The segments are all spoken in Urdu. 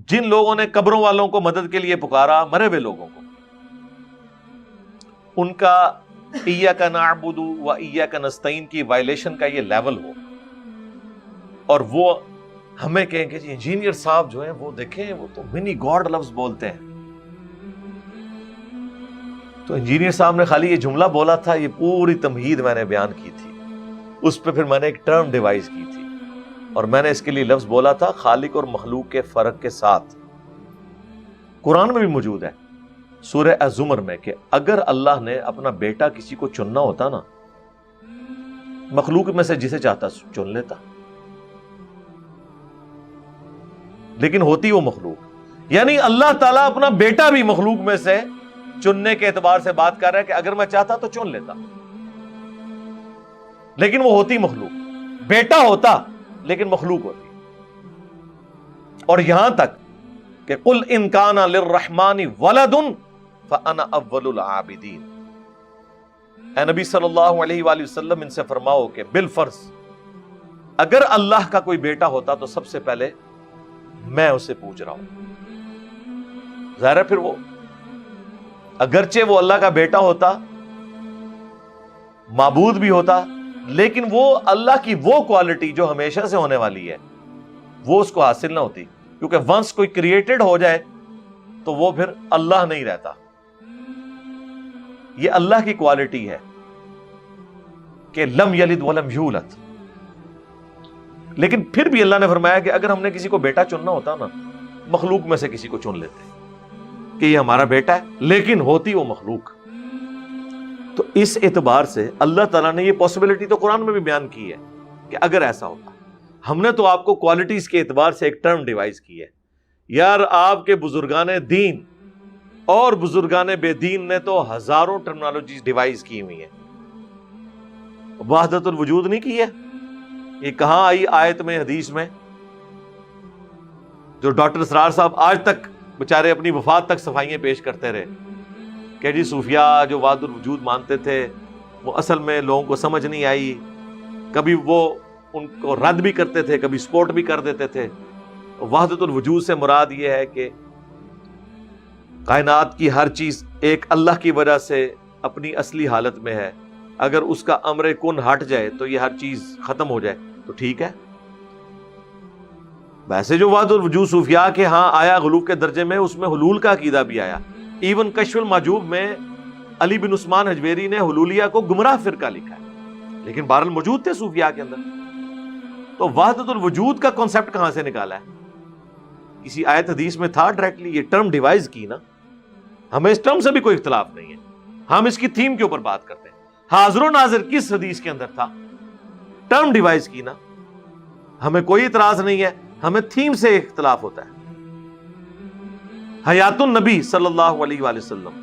جن لوگوں نے قبروں والوں کو مدد کے لیے پکارا، مرے ہوئے لوگوں کو، ان کا ایاک نعبد و ایاک نستعین کی وائلیشن کا یہ لیول ہو، اور وہ ہمیں کہیں کہ جی انجینئر صاحب جو ہیں وہ دیکھیں وہ تو منی گاڈ لفظ بولتے ہیں. تو انجینئر صاحب نے خالی یہ جملہ بولا تھا، یہ پوری تمہید میں نے بیان کی تھی، اس پہ پھر میں نے ایک ٹرم ڈیوائز کی تھی، اور میں نے اس کے لیے لفظ بولا تھا خالق اور مخلوق کے فرق کے ساتھ. قرآن میں بھی موجود ہے سورہ الزمر میں کہ اگر اللہ نے اپنا بیٹا کسی کو چننا ہوتا نا، مخلوق میں سے جسے چاہتا چن لیتا، لیکن ہوتی وہ مخلوق. یعنی اللہ تعالیٰ اپنا بیٹا بھی مخلوق میں سے چننے کے اعتبار سے بات کر رہا ہے کہ اگر میں چاہتا تو چن لیتا، لیکن وہ ہوتی مخلوق. بیٹا ہوتا لیکن مخلوق ہوتی. اور یہاں تک کہ قل ان کان للرحمن ولد فانا اول العابدین. اے نبی صلی اللہ علیہ وآلہ وسلم ان سے فرماؤ کہ بالفرض اگر اللہ کا کوئی بیٹا ہوتا تو سب سے پہلے میں اسے پوچھ رہا ہوں. ظاہر ہے پھر وہ اگرچہ وہ اللہ کا بیٹا ہوتا، معبود بھی ہوتا، لیکن وہ اللہ کی وہ کوالٹی جو ہمیشہ سے ہونے والی ہے وہ اس کو حاصل نہ ہوتی، کیونکہ ونس کوئی کریٹڈ ہو جائے تو وہ پھر اللہ نہیں رہتا. یہ اللہ کی کوالٹی ہے کہ لم یلد ولم یولد. لیکن پھر بھی اللہ نے فرمایا کہ اگر ہم نے کسی کو بیٹا چننا ہوتا نا، مخلوق میں سے کسی کو چن لیتے کہ یہ ہمارا بیٹا ہے، لیکن ہوتی وہ مخلوق. تو اس اعتبار سے اللہ تعالیٰ نے یہ پاسبلٹی تو قرآن میں بھی بیان کی ہے کہ اگر ایسا ہوتا. ہم نے تو آپ کو کوالٹیز کے اعتبار سے ایک ٹرم ڈیوائز کی ہے. یار آپ کے بزرگان دین اور بزرگان بے دین نے تو ہزاروں ٹرمنالوجیز ڈیوائز کی ہوئی ہیں، وحدت الوجود نہیں کی ہے. یہ کہاں آئی آیت میں، حدیث میں؟ جو ڈاکٹر اسرار صاحب آج تک بےچارے اپنی وفات تک صفائیاں پیش کرتے رہے کہ جی صوفیاء جو وحدت الوجود مانتے تھے وہ اصل میں لوگوں کو سمجھ نہیں آئی. کبھی وہ ان کو رد بھی کرتے تھے، کبھی سپورٹ بھی کر دیتے تھے. وحدت الوجود سے مراد یہ ہے کہ کائنات کی ہر چیز ایک اللہ کی وجہ سے اپنی اصلی حالت میں ہے. اگر اس کا امر کن ہٹ جائے تو یہ ہر چیز ختم ہو جائے تو ٹھیک ہے. ویسے جو وحدت الوجود صوفیاء کے ہاں آیا غلو کے درجے میں، اس میں حلول کا عقیدہ بھی آیا. ایون کشف المحجوب میں علی بن عثمان حجویری نے حلولیہ کو گمراہ فرقہ لکھا ہے، لیکن بہرحال موجود تھے صوفیاء کے اندر. تو وحدت الوجود کا کانسیپٹ کہاں سے نکالا ہے؟ کسی آیت حدیث میں تھا ڈائریکٹلی؟ یہ ٹرم ڈیوائز کی نا. ہمیں اس ٹرم سے بھی کوئی اختلاف نہیں ہے، ہم اس کی تھیم کے اوپر بات کرتے ہیں. حاضر و ناظر کس حدیث کے اندر تھا؟ ٹرم ڈیوائز کی نا. ہمیں کوئی اعتراض نہیں ہے، ہمیں تھیم سے اختلاف ہوتا ہے. حیات النبی صلی اللہ علیہ وآلہ وسلم،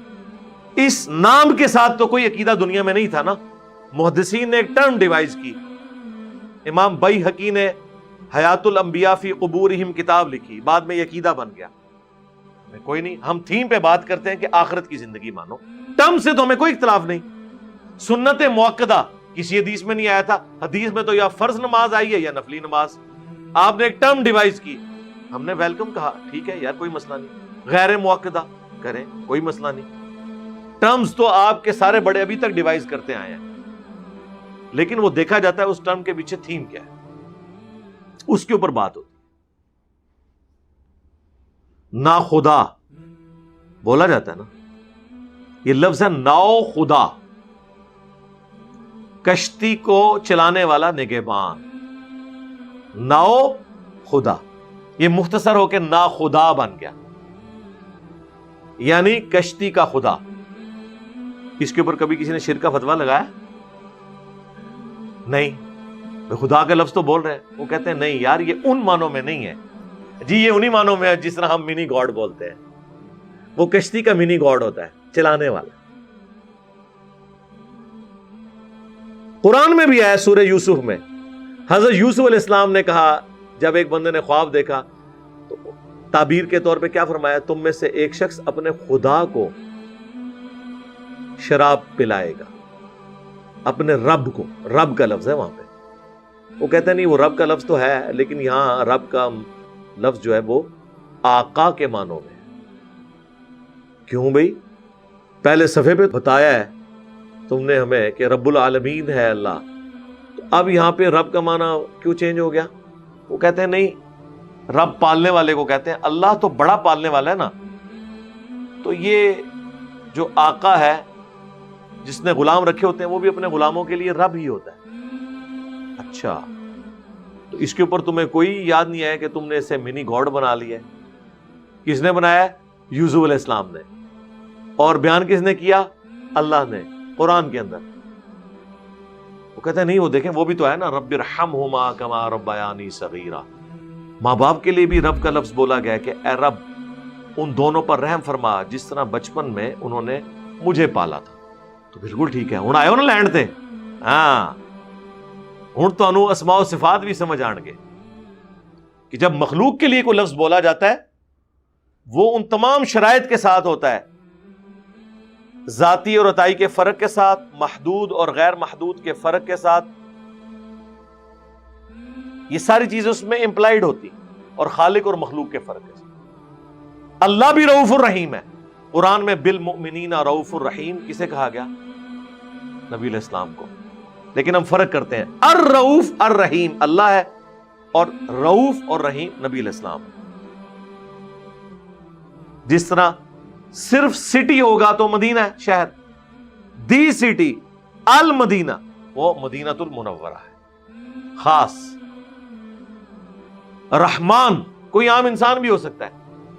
اس نام کے ساتھ تو کوئی عقیدہ دنیا میں نہیں تھا نا. محدثین نے ایک ٹرم ڈیوائز کی. امام بیہقی نے حیات الانبیاء فی قبورہم کتاب لکھی، بعد میں یہ عقیدہ بن گیا. ہمیں کوئی نہیں، ہم تھیم پہ بات کرتے ہیں کہ آخرت کی زندگی مانو. ٹرم سے تو ہمیں کوئی اختلاف نہیں. سنت موقدہ کسی حدیث میں نہیں آیا تھا. حدیث میں تو یا فرض نماز آئی ہے یا نفلی نماز. آپ نے ایک ٹرم ڈیوائز کی، ہم نے ویلکم کہا، ٹھیک ہے یار کوئی مسئلہ نہیں. غیر موقدہ کریں، کوئی مسئلہ نہیں. ٹرمز تو آپ کے سارے بڑے ابھی تک ڈیوائز کرتے آئے ہیں، لیکن وہ دیکھا جاتا ہے اس ٹرم کے پیچھے تھیم کیا ہے، اس کے اوپر بات ہوتی. نا خدا بولا جاتا ہے نا، یہ لفظ ہے ناؤ خدا، کشتی کو چلانے والا نگہبان. ناؤ خدا، یہ مختصر ہو کے نا خدا بن گیا، یعنی کشتی کا خدا. اس کے اوپر کبھی کسی نے شرک کا فتویٰ لگایا؟ نہیں. خدا کا لفظ تو بول رہے ہیں، وہ کہتے ہیں نہیں یار یہ ان معنوں میں نہیں ہے. جی یہ انہی معنوں میں ہے جس طرح ہم منی گاڈ بولتے ہیں. وہ کشتی کا منی گاڈ ہوتا ہے، چلانے والا. قرآن میں بھی آیا سورہ یوسف میں، حضرت یوسف علیہ السلام نے کہا جب ایک بندے نے خواب دیکھا تو تعبیر کے طور پہ کیا فرمایا؟ تم میں سے ایک شخص اپنے خدا کو شراب پلائے گا، اپنے رب کو. رب کا لفظ ہے وہاں پہ. وہ کہتے ہیں نہیں وہ رب کا لفظ تو ہے، لیکن یہاں رب کا لفظ جو ہے وہ آقا کے معنوں میں. کیوں بھئی؟ پہلے صفحے پہ بتایا ہے تم نے ہمیں کہ رب العالمین ہے اللہ، تو اب یہاں پہ رب کا معنی کیوں چینج ہو گیا؟ وہ کہتے ہیں نہیں، رب پالنے والے کو کہتے ہیں، اللہ تو بڑا پالنے والا ہے نا، تو یہ جو آقا ہے جس نے غلام رکھے ہوتے ہیں وہ بھی اپنے غلاموں کے لیے رب ہی ہوتا ہے. اچھا، تو اس کے اوپر تمہیں کوئی یاد نہیں آیا کہ تم نے اسے منی گاڈ بنا لیا ہے؟ کس نے بنایا؟ یوسف علیہ السلام نے. اور بیان کس نے کیا؟ اللہ نے قرآن کے اندر. وہ کہتے ہیں نہیں، وہ دیکھیں وہ بھی تو ہے نا، رب ارحمہما کما ربیانی صغیرا. ماں باپ کے لیے بھی رب کا لفظ بولا گیا کہ اے رب ان دونوں پر رحم فرما جس طرح بچپن میں انہوں نے مجھے پالا تھا. تو بالکل ٹھیک ہے، ہوں آئے ہو نا لینڈ تے. ہاں، ہوں تو اسماء و صفات بھی سمجھ آن گے کہ جب مخلوق کے لیے کوئی لفظ بولا جاتا ہے وہ ان تمام شرائط کے ساتھ ہوتا ہے، ذاتی اور عطائی کے فرق کے ساتھ، محدود اور غیر محدود کے فرق کے ساتھ. یہ ساری چیزیں اس میں امپلائڈ ہوتی، اور خالق اور مخلوق کے فرق کے ساتھ. اللہ بھی رؤوف الرحیم ہے. قرآن میں بالمؤمنین رؤوف الرحیم کسے کہا گیا؟ نبی علیہ السلام کو. لیکن ہم فرق کرتے ہیں، الرؤوف الرحیم اللہ ہے، اور رؤوف اور رحیم نبی علیہ السلام. جس طرح صرف سٹی ہوگا تو مدینہ ہے، شہر، دی سٹی المدینہ، وہ مدینۃ المنورہ ہے خاص. رحمان کوئی عام انسان بھی ہو سکتا ہے،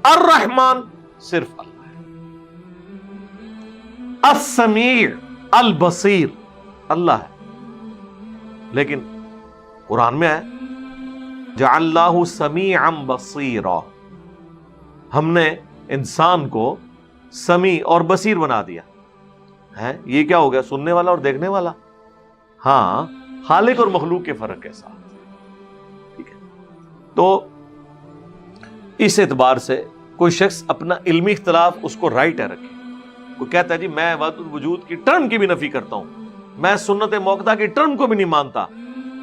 الرحمان صرف اللہ ہے. السمیع البصیر اللہ ہے. لیکن قرآن میں ہے جعلناہ سمیعا بصیرا، ہم نے انسان کو سمیع اور بصیر بنا دیا ہے. یہ کیا ہو گیا؟ سننے والا اور دیکھنے والا. ہاں، خالق اور مخلوق کے فرق کے ساتھ. ٹھیک ہے، تو اس اعتبار سے کوئی شخص اپنا علمی اختلاف اس کو رائٹ ہے رکھے. کوئی کہتا ہے جی میں وحدت الوجود کی ٹرم کی بھی نفی کرتا ہوں، میں سنت موقدہ کی ٹرم کو بھی نہیں مانتا،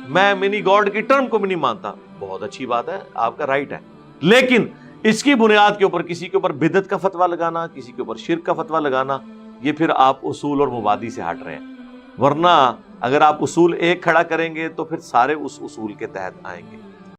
میں منی گاڈ کی ٹرم کو بھی نہیں مانتا. بہت اچھی بات ہے، آپ کا رائٹ ہے. لیکن اس کی بنیاد کے اوپر کسی کے اوپر بدعت کا فتویٰ لگانا، کسی کے اوپر شرک کا فتویٰ لگانا، یہ پھر آپ اصول اور مبادی سے ہٹ رہے ہیں. ورنہ اگر آپ اصول ایک کھڑا کریں گے تو پھر سارے اس اصول کے تحت آئیں گے.